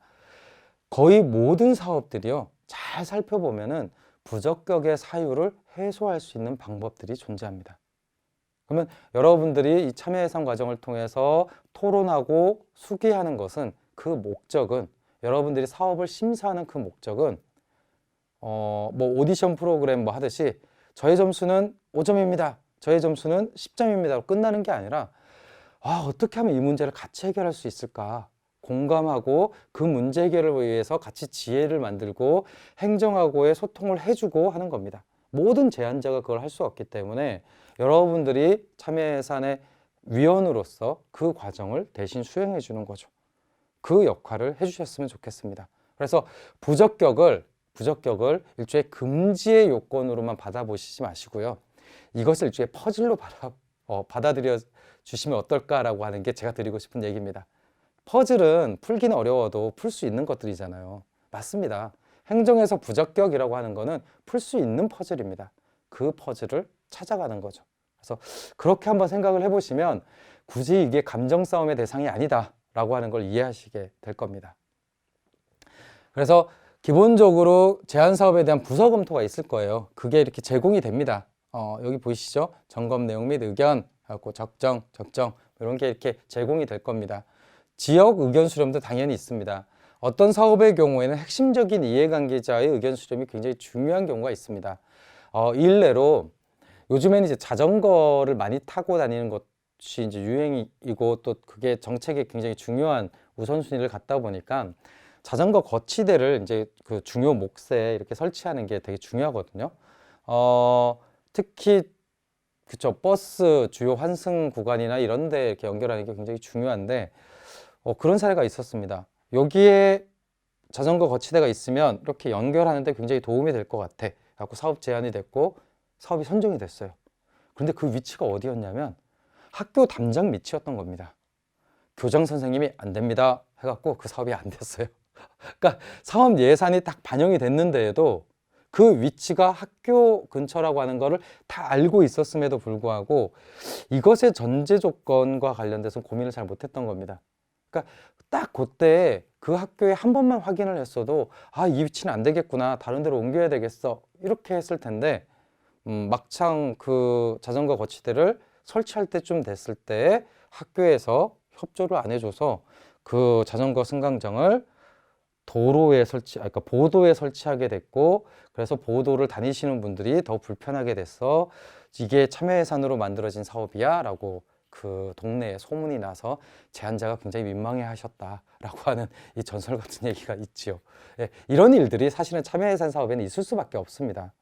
거의 모든 사업들이요, 잘 살펴보면은 부적격의 사유를 해소할 수 있는 방법들이 존재합니다. 그러면 여러분들이 이 참여 예산 과정을 통해서 토론하고 수기하는 것은 그 목적은 여러분들이 사업을 심사하는 그 목적은 뭐 오디션 프로그램 뭐 하듯이 저의 점수는 5점입니다. 저의 점수는 10점입니다. 끝나는 게 아니라 어떻게 하면 이 문제를 같이 해결할 수 있을까? 공감하고 그 문제 해결을 위해서 같이 지혜를 만들고 행정하고의 소통을 해주고 하는 겁니다. 모든 제안자가 그걸 할 수 없기 때문에 여러분들이 참여예산의 위원으로서 그 과정을 대신 수행해 주는 거죠. 그 역할을 해주셨으면 좋겠습니다. 그래서 부적격을 일종의 금지의 요건으로만 받아보시지 마시고요. 이것을 일종의 퍼즐로 받아들여 주시면 어떨까라고 하는 게 제가 드리고 싶은 얘기입니다. 퍼즐은 풀기는 어려워도 풀 수 있는 것들이잖아요. 맞습니다. 행정에서 부적격이라고 하는 거는 풀 수 있는 퍼즐입니다. 그 퍼즐을 찾아가는 거죠. 그래서 그렇게 한번 생각을 해보시면 굳이 이게 감정 싸움의 대상이 아니다 라고 하는 걸 이해하시게 될 겁니다. 그래서 기본적으로 제안 사업에 대한 부서 검토가 있을 거예요. 그게 이렇게 제공이 됩니다. 여기 보이시죠? 점검 내용 및 의견, 적정 이런 게 이렇게 제공이 될 겁니다. 지역 의견 수렴도 당연히 있습니다. 어떤 사업의 경우에는 핵심적인 이해관계자의 의견 수렴이 굉장히 중요한 경우가 있습니다. 일례로 요즘에는 이제 자전거를 많이 타고 다니는 것이 이제 유행이고 또 그게 정책에 굉장히 중요한 우선순위를 갖다 보니까 자전거 거치대를 이제 그 중요 목세에 이렇게 설치하는 게 되게 중요하거든요. 특히 그쵸, 버스 주요 환승 구간이나 이런 데 이렇게 연결하는 게 굉장히 중요한데 그런 사례가 있었습니다. 여기에 자전거 거치대가 있으면 이렇게 연결하는 데 굉장히 도움이 될 것 같아 갖고 사업 제안이 됐고 사업이 선정이 됐어요. 그런데 그 위치가 어디였냐면 학교 담장 밑이었던 겁니다. 교장 선생님이 안 됩니다 해갖고 그 사업이 안 됐어요. 그러니까 사업 예산이 딱 반영이 됐는데도 그 위치가 학교 근처라고 하는 거를 다 알고 있었음에도 불구하고 이것의 전제 조건과 관련돼서 고민을 잘 못했던 겁니다. 그러니까 딱 그때 그 학교에 한 번만 확인을 했어도 이 위치는 안 되겠구나, 다른 데로 옮겨야 되겠어, 이렇게 했을 텐데 막창 그 자전거 거치대를 설치할 때쯤 됐을 때 학교에서 협조를 안 해줘서 그 자전거 승강장을 도로에 그러니까 보도에 설치하게 됐고, 그래서 보도를 다니시는 분들이 더 불편하게 돼서 이게 참여예산으로 만들어진 사업이야 라고 그 동네에 소문이 나서 제안자가 굉장히 민망해 하셨다라고 하는 이 전설 같은 얘기가 있지요. 이런 일들이 사실은 참여예산 사업에는 있을 수밖에 없습니다.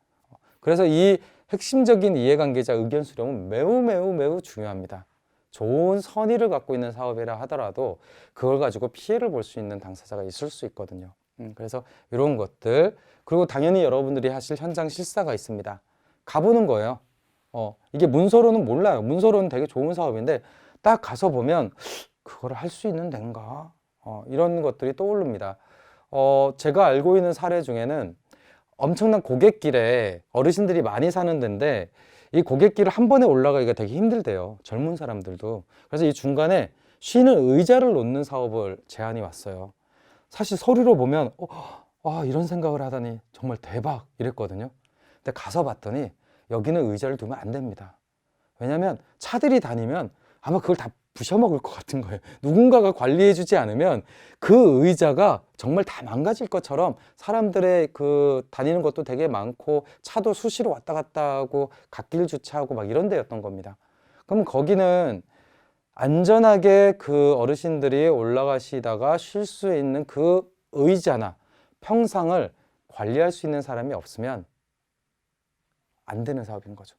그래서 이 핵심적인 이해관계자 의견 수렴은 매우 중요합니다. 좋은 선의를 갖고 있는 사업이라 하더라도 그걸 가지고 피해를 볼 수 있는 당사자가 있을 수 있거든요. 그래서 이런 것들, 그리고 당연히 여러분들이 하실 현장 실사가 있습니다. 가보는 거예요. 이게 문서로는 몰라요. 문서로는 되게 좋은 사업인데 딱 가서 보면 그걸 할 수 있는 데인가? 이런 것들이 떠오릅니다. 제가 알고 있는 사례 중에는 엄청난 고갯길에 어르신들이 많이 사는 데인데 이 고갯길을 한 번에 올라가기가 되게 힘들대요. 젊은 사람들도. 그래서 이 중간에 쉬는 의자를 놓는 사업을 제안이 왔어요. 사실 서류로 보면 이런 생각을 하다니 정말 대박 이랬거든요. 근데 가서 봤더니 여기는 의자를 두면 안 됩니다. 왜냐하면 차들이 다니면 아마 그걸 다 부셔먹을 것 같은 거예요. 누군가가 관리해주지 않으면 그 의자가 정말 다 망가질 것처럼, 사람들의 그 다니는 것도 되게 많고 차도 수시로 왔다 갔다 하고 갓길 주차하고 막 이런 데였던 겁니다. 그럼 거기는 안전하게 그 어르신들이 올라가시다가 쉴 수 있는 그 의자나 평상을 관리할 수 있는 사람이 없으면 안 되는 사업인 거죠.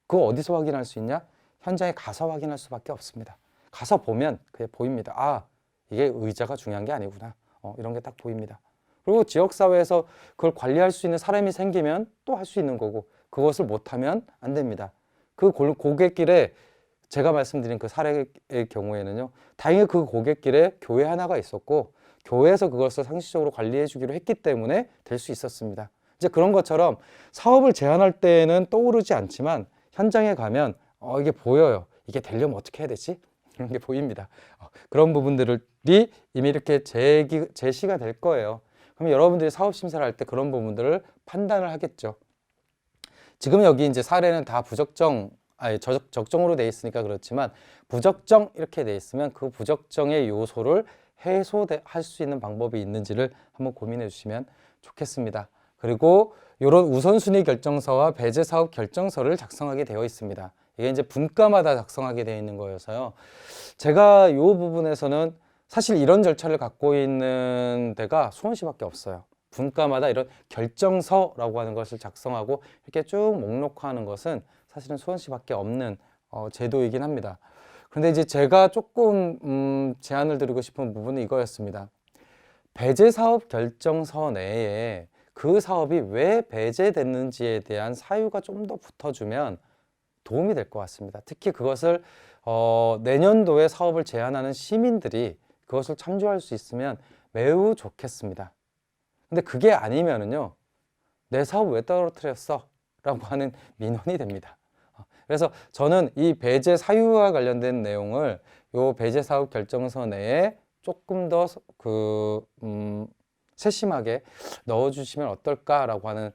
그거 어디서 확인할 수 있냐? 현장에 가서 확인할 수밖에 없습니다. 가서 보면 그게 보입니다. 이게 의자가 중요한 게 아니구나. 이런 게 딱 보입니다. 그리고 지역사회에서 그걸 관리할 수 있는 사람이 생기면 또 할 수 있는 거고, 그것을 못하면 안 됩니다. 그 고갯길에 제가 말씀드린 그 사례의 경우에는요, 다행히 그 고갯길에 교회 하나가 있었고 교회에서 그것을 상시적으로 관리해 주기로 했기 때문에 될 수 있었습니다. 이제 그런 것처럼 사업을 제안할 때는 떠오르지 않지만 현장에 가면 이게 보여요. 이게 되려면 어떻게 해야 되지? 이런 게 보입니다. 그런 부분들이 이미 이렇게 제시가 될 거예요. 그럼 여러분들이 사업 심사를 할 때 그런 부분들을 판단을 하겠죠. 지금 여기 이제 사례는 다 적정으로 돼 있으니까 그렇지만 부적정 이렇게 돼 있으면 그 부적정의 요소를 해소할 수 있는 방법이 있는지를 한번 고민해 주시면 좋겠습니다. 그리고 이런 우선순위 결정서와 배제 사업 결정서를 작성하게 되어 있습니다. 이게 이제 분과마다 작성하게 되어 있는 거여서요. 제가 이 부분에서는 사실 이런 절차를 갖고 있는 데가 수원시밖에 없어요. 분과마다 이런 결정서라고 하는 것을 작성하고 이렇게 쭉 목록화하는 것은 사실은 수원시밖에 없는 제도이긴 합니다. 그런데 이제 제가 조금 제안을 드리고 싶은 부분은 이거였습니다. 배제 사업 결정서 내에 그 사업이 왜 배제됐는지에 대한 사유가 좀 더 붙어주면 도움이 될 것 같습니다. 특히 그것을 내년도에 사업을 제안하는 시민들이 그것을 참조할 수 있으면 매우 좋겠습니다. 근데 그게 아니면은요, 내 사업 왜 떨어뜨렸어? 라고 하는 민원이 됩니다. 그래서 저는 이 배제 사유와 관련된 내용을 요 배제 사업 결정서 내에 조금 더 세심하게 넣어주시면 어떨까라고 하는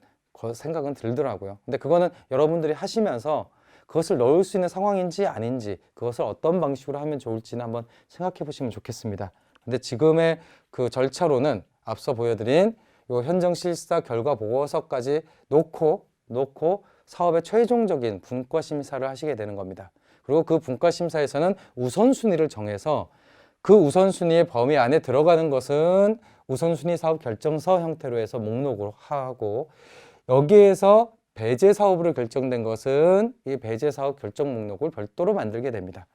생각은 들더라고요. 근데 그거는 여러분들이 하시면서 그것을 넣을 수 있는 상황인지 아닌지, 그것을 어떤 방식으로 하면 좋을지는 한번 생각해 보시면 좋겠습니다. 근데 지금의 그 절차로는 앞서 보여드린 요 현장 실사 결과 보고서까지 놓고 사업의 최종적인 분과 심사를 하시게 되는 겁니다. 그리고 그 분과 심사에서는 우선순위를 정해서 그 우선순위의 범위 안에 들어가는 것은 우선순위 사업 결정서 형태로 해서 목록으로 하고, 여기에서 배제 사업으로 결정된 것은 이 배제 사업 결정 목록을 별도로 만들게 됩니다.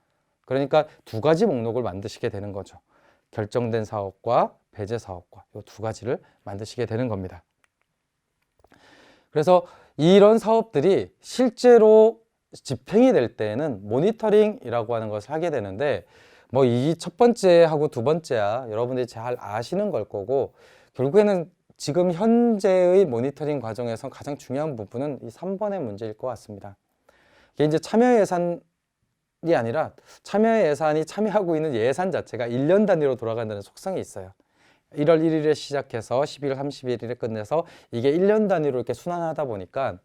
그러니까 두 가지 목록을 만드시게 되는 거죠. 결정된 사업과 배제 사업과 이 두 가지를 만드시게 되는 겁니다. 그래서 이런 사업들이 실제로 집행이 될 때에는 모니터링이라고 하는 것을 하게 되는데, 뭐 이 첫 번째하고 두 번째야 여러분들이 잘 아시는 걸 거고, 결국에는 지금 현재의 모니터링 과정에서 가장 중요한 부분은 이 3번의 문제일 것 같습니다. 이게 이제 참여 예산이 아니라 참여 예산이 참여하고 있는 예산 자체가 1년 단위로 돌아간다는 속성이 있어요. 1월 1일에 시작해서 12월 31일에 끝내서 이게 1년 단위로 이렇게 순환하다 보니까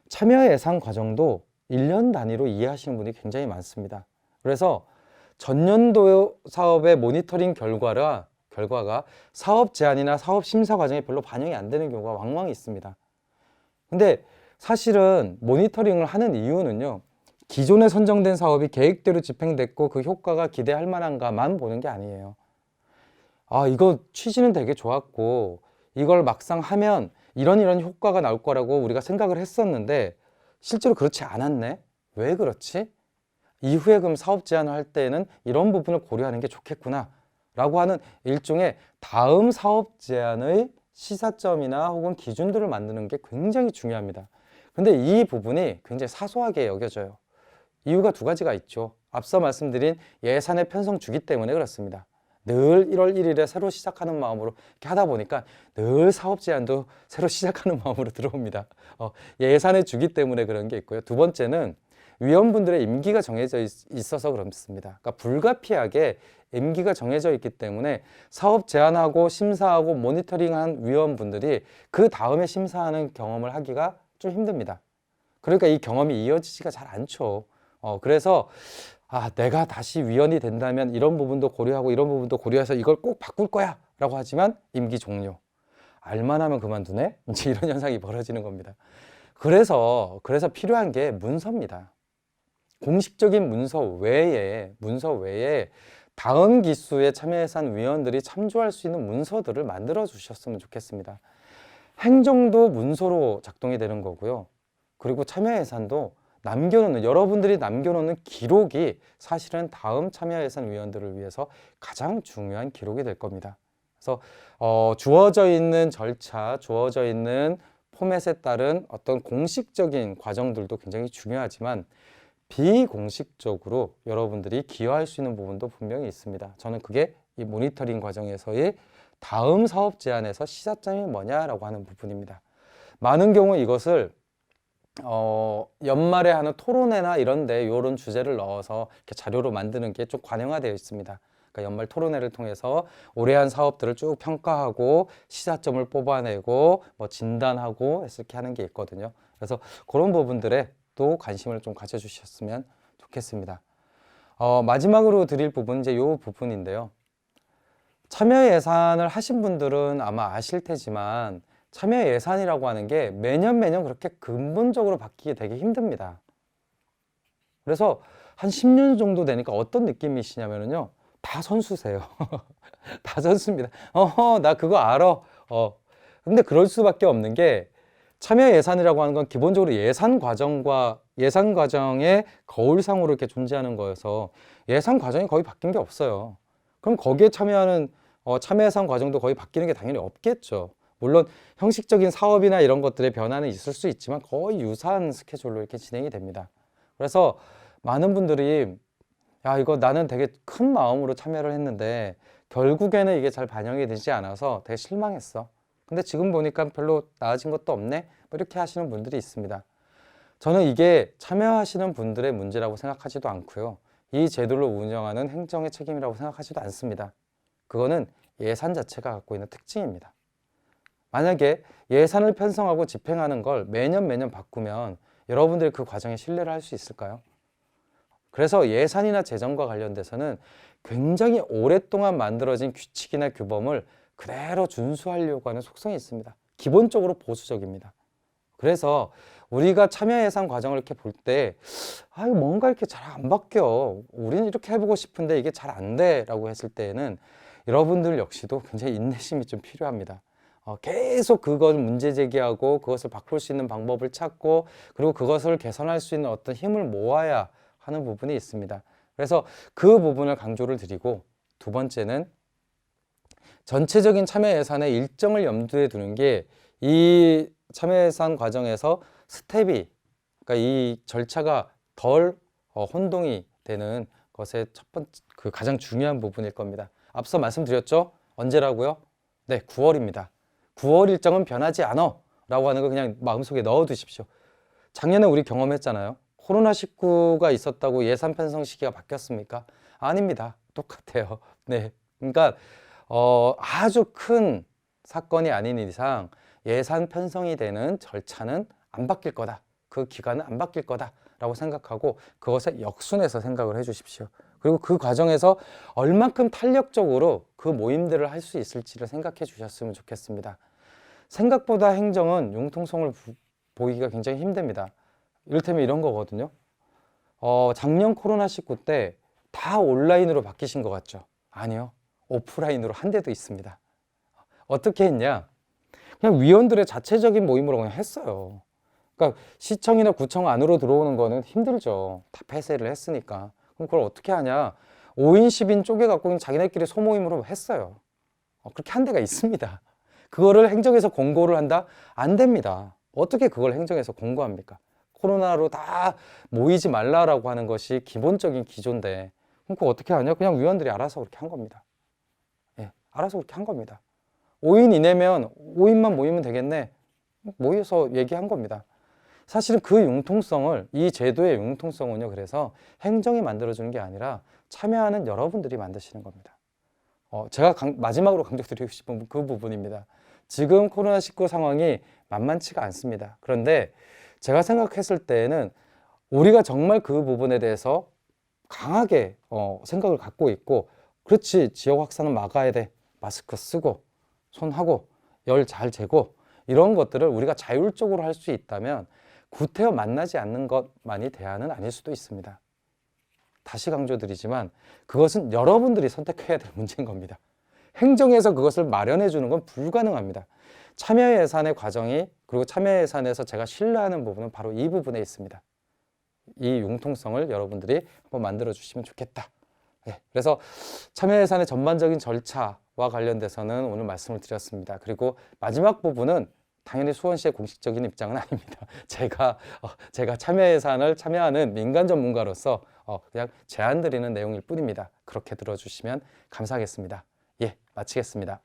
참여 예산 과정도 1년 단위로 이해하시는 분이 굉장히 많습니다. 그래서 전년도 사업의 모니터링 결과가 사업 제안이나 사업 심사 과정에 별로 반영이 안 되는 경우가 왕왕 있습니다. 근데 사실은 모니터링을 하는 이유는요, 기존에 선정된 사업이 계획대로 집행됐고 그 효과가 기대할 만한가만 보는 게 아니에요. 아, 이거 취지는 되게 좋았고 이걸 막상 하면 이런 효과가 나올 거라고 우리가 생각을 했었는데 실제로 그렇지 않았네? 왜 그렇지? 이후에 그럼 사업 제안을 할 때에는 이런 부분을 고려하는 게 좋겠구나 라고 하는 일종의 다음 사업 제안의 시사점이나 혹은 기준들을 만드는 게 굉장히 중요합니다. 근데 이 부분이 굉장히 사소하게 여겨져요. 이유가 두 가지가 있죠. 앞서 말씀드린 예산의 편성 주기 때문에 그렇습니다. 늘 1월 1일에 새로 시작하는 마음으로 이렇게 하다 보니까 늘 사업 제안도 새로 시작하는 마음으로 들어옵니다. 예산의 주기 때문에 그런 게 있고요. 두 번째는 위원분들의 임기가 정해져 있어서 그렇습니다. 그러니까 불가피하게 임기가 정해져 있기 때문에 사업 제안하고 심사하고 모니터링한 위원분들이 그 다음에 심사하는 경험을 하기가 좀 힘듭니다. 그러니까 이 경험이 이어지지가 잘 않죠. 그래서 내가 다시 위원이 된다면 이런 부분도 고려하고 이런 부분도 고려해서 이걸 꼭 바꿀 거야 라고 하지만 임기 종료. 알만하면 그만두네? 이제 이런 현상이 벌어지는 겁니다. 그래서 필요한 게 문서입니다. 공식적인 문서 외에 다음 기수의 참여예산 위원들이 참조할 수 있는 문서들을 만들어 주셨으면 좋겠습니다. 행정도 문서로 작동이 되는 거고요. 그리고 참여예산도 여러분들이 남겨놓는 기록이 사실은 다음 참여예산 위원들을 위해서 가장 중요한 기록이 될 겁니다. 그래서 주어져 있는 절차, 주어져 있는 포맷에 따른 어떤 공식적인 과정들도 굉장히 중요하지만 비공식적으로 여러분들이 기여할 수 있는 부분도 분명히 있습니다. 저는 그게 이 모니터링 과정에서의 다음 사업 제안에서 시사점이 뭐냐라고 하는 부분입니다. 많은 경우 이것을 연말에 하는 토론회나 이런데 이런 주제를 넣어서 이렇게 자료로 만드는 게 좀 관영화되어 있습니다. 그러니까 연말 토론회를 통해서 올해 한 사업들을 쭉 평가하고 시사점을 뽑아내고 뭐 진단하고 이렇게 하는 게 있거든요. 그래서 그런 부분들에 또 관심을 좀 가져주셨으면 좋겠습니다. 마지막으로 드릴 부분은 이제 이 부분인데요. 참여 예산을 하신 분들은 아마 아실 테지만 참여 예산이라고 하는 게 매년 그렇게 근본적으로 바뀌게 되게 힘듭니다. 그래서 한 10년 정도 되니까 어떤 느낌이시냐면요, 다 선수세요. 다 선수입니다. 나 그거 알아. 근데 그럴 수밖에 없는 게, 참여 예산이라고 하는 건 기본적으로 예산 과정의 거울상으로 이렇게 존재하는 거여서 예산 과정이 거의 바뀐 게 없어요. 그럼 거기에 참여 예산 과정도 거의 바뀌는 게 당연히 없겠죠. 물론 형식적인 사업이나 이런 것들의 변화는 있을 수 있지만 거의 유사한 스케줄로 이렇게 진행이 됩니다. 그래서 많은 분들이, 야, 이거 나는 되게 큰 마음으로 참여를 했는데 결국에는 이게 잘 반영이 되지 않아서 되게 실망했어. 근데 지금 보니까 별로 나아진 것도 없네? 뭐 이렇게 하시는 분들이 있습니다. 저는 이게 참여하시는 분들의 문제라고 생각하지도 않고요. 이 제도를 운영하는 행정의 책임이라고 생각하지도 않습니다. 그거는 예산 자체가 갖고 있는 특징입니다. 만약에 예산을 편성하고 집행하는 걸 매년 바꾸면 여러분들이 그 과정에 신뢰를 할 수 있을까요? 그래서 예산이나 재정과 관련돼서는 굉장히 오랫동안 만들어진 규칙이나 규범을 그대로 준수하려고 하는 속성이 있습니다. 기본적으로 보수적입니다. 그래서 우리가 참여 예산 과정을 이렇게 볼 때, 뭔가 이렇게 잘 안 바뀌어. 우리는 이렇게 해보고 싶은데 이게 잘 안 돼. 라고 했을 때에는 여러분들 역시도 굉장히 인내심이 좀 필요합니다. 계속 그걸 문제 제기하고 그것을 바꿀 수 있는 방법을 찾고, 그리고 그것을 개선할 수 있는 어떤 힘을 모아야 하는 부분이 있습니다. 그래서 그 부분을 강조를 드리고, 두 번째는 전체적인 참여 예산의 일정을 염두에 두는 게, 이 참여 예산 과정에서 스텝이, 그러니까 이 절차가 덜 혼동이 되는 것의 첫 번째, 가장 중요한 부분일 겁니다. 앞서 말씀드렸죠? 언제라고요? 네, 9월입니다. 9월 일정은 변하지 않아 라고 하는 거 그냥 마음속에 넣어 두십시오. 작년에 우리 경험했잖아요. 코로나19가 있었다고 예산 편성 시기가 바뀌었습니까? 아닙니다. 똑같아요. 네. 그러니까 아주 큰 사건이 아닌 이상 예산 편성이 되는 절차는 안 바뀔 거다. 그 기간은 안 바뀔 거다 라고 생각하고 그것에 역순해서 생각을 해 주십시오. 그리고 그 과정에서 얼만큼 탄력적으로 그 모임들을 할 수 있을지를 생각해 주셨으면 좋겠습니다. 생각보다 행정은 융통성을 보이기가 굉장히 힘듭니다. 이를테면 이런 거거든요. 작년 코로나19 때 다 온라인으로 바뀌신 것 같죠? 아니요. 오프라인으로 한 데도 있습니다. 어떻게 했냐? 그냥 위원들의 자체적인 모임으로 그냥 했어요. 그러니까 시청이나 구청 안으로 들어오는 거는 힘들죠. 다 폐쇄를 했으니까. 그럼 그걸 어떻게 하냐? 5인, 10인 쪼개갖고 그냥 자기네끼리 소모임으로 했어요. 그렇게 한 데가 있습니다. 그거를 행정에서 공고를 한다? 안 됩니다. 어떻게 그걸 행정에서 공고합니까? 코로나로 다 모이지 말라라고 하는 것이 기본적인 기조인데, 그럼 그거 어떻게 하냐? 그냥 위원들이 알아서 그렇게 한 겁니다. 예, 알아서 그렇게 한 겁니다. 5인 이내면 5인만 모이면 되겠네. 모여서 얘기한 겁니다. 사실은 그 융통성을, 이 제도의 융통성은요, 그래서 행정이 만들어주는 게 아니라 참여하는 여러분들이 만드시는 겁니다. 제가 마지막으로 강조드리고 싶은 그 부분입니다. 지금 코로나19 상황이 만만치가 않습니다. 그런데 제가 생각했을 때에는 우리가 정말 그 부분에 대해서 강하게 생각을 갖고 있고, 그렇지, 지역 확산은 막아야 돼. 마스크 쓰고, 손하고, 열 잘 재고, 이런 것들을 우리가 자율적으로 할 수 있다면 구태여 만나지 않는 것만이 대안은 아닐 수도 있습니다. 다시 강조드리지만 그것은 여러분들이 선택해야 될 문제인 겁니다. 행정에서 그것을 마련해 주는 건 불가능합니다. 참여 예산의 과정이, 그리고 참여 예산에서 제가 신뢰하는 부분은 바로 이 부분에 있습니다. 이 융통성을 여러분들이 한번 만들어 주시면 좋겠다. 네, 그래서 참여 예산의 전반적인 절차와 관련돼서는 오늘 말씀을 드렸습니다. 그리고 마지막 부분은 당연히 수원시의 공식적인 입장은 아닙니다. 제가 참여 예산을 참여하는 민간 전문가로서 그냥 제안 드리는 내용일 뿐입니다. 그렇게 들어주시면 감사하겠습니다. 예, 마치겠습니다.